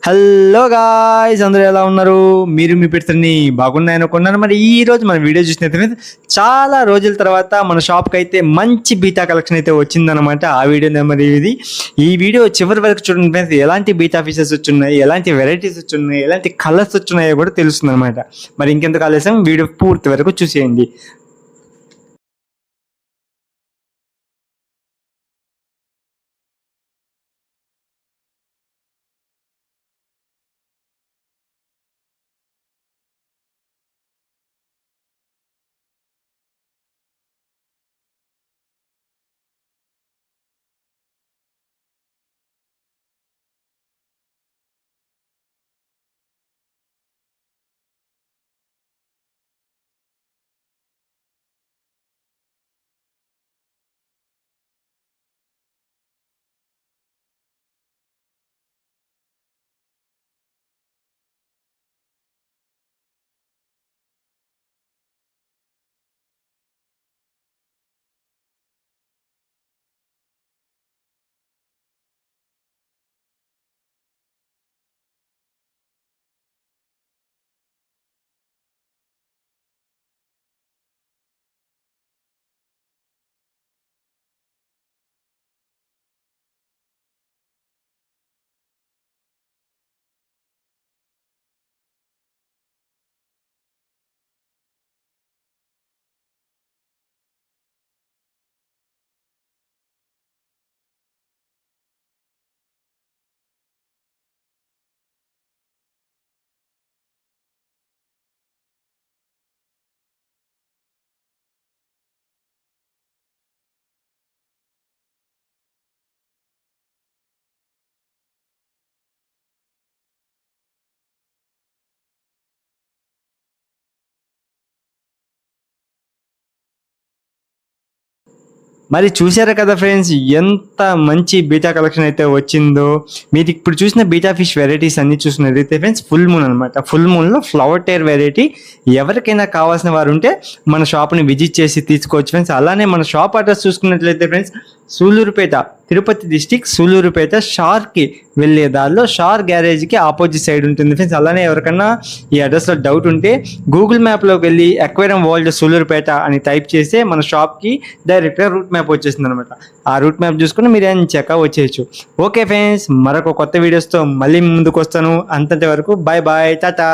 Hello guys, అందరూ ఎలా ఉన్నారు? మీరు మీ పెడుతుని బాగున్నాయని అనుకున్నాను. మరి ఈ రోజు మన వీడియో చూసినట్లయితే చాలా రోజుల తర్వాత మన షాప్కి అయితే మంచి బీటా కలెక్షన్ అయితే వచ్చిందనమాట. ఆ వీడియో నెంబర్ ఇది. ఈ వీడియో చివరి వరకు చూడండి ఫ్రెండ్స్. ఎలాంటి బీటా ఫీచర్స్ వచ్చున్నాయి, ఎలాంటి వెరైటీస్ వచ్చున్నాయి, ఎలాంటి కలర్స్ వచ్చున్నాయో కూడా తెలుస్తుంది అనమాట. మరి ఇంకెందుకు ఆలస్యం, వీడియో పూర్తి వరకు చూసేయండి. మరి చూసారా కదా ఫ్రెండ్స్, ఎంత మంచి బీటా కలెక్షన్ అయితే వచ్చిందో. మీరు ఇప్పుడు చూసిన బీటా ఫిష్ వెరైటీస్ అన్ని చూసినట్లయితే ఫ్రెండ్స్, ఫుల్ మూన్ అనమాట. ఫుల్ మూన్లో ఫ్లవర్ టైర్ వెరైటీ. ఎవరికైనా కావాల్సిన వారు ఉంటే మన షాప్ని విజిట్ చేసి తీసుకోవచ్చు ఫ్రెండ్స్. అలానే మన షాప్ అడ్రస్ చూసుకున్నట్లయితే ఫ్రెండ్స్, సూలూరుపేట, తిరుపతి డిస్టిక్ సూలూరుపేట షార్కి వెళ్ళే దారిలో షార్ గ్యారేజ్కి ఆపోజిట్ సైడ్ ఉంటుంది ఫ్రెండ్స్. అలానే ఎవరికన్నా ఈ అడ్రస్లో డౌట్ ఉంటే గూగుల్ మ్యాప్లోకి వెళ్ళి అక్వేరియం వరల్డ్ సూలూరుపేట అని టైప్ చేస్తే మన షాప్కి డైరెక్ట్గా రూట్ మ్యాప్ వచ్చేస్తుంది అనమాట. ఆ రూట్ మ్యాప్ చూసుకుని మీరు ఏం చెక్ వచ్చేయచ్చు. ఓకే ఫ్రెండ్స్, మరొక కొత్త వీడియోస్తో మళ్ళీ ముందుకు వస్తాను. అంతటి వరకు బాయ్ బాయ్, టాటా.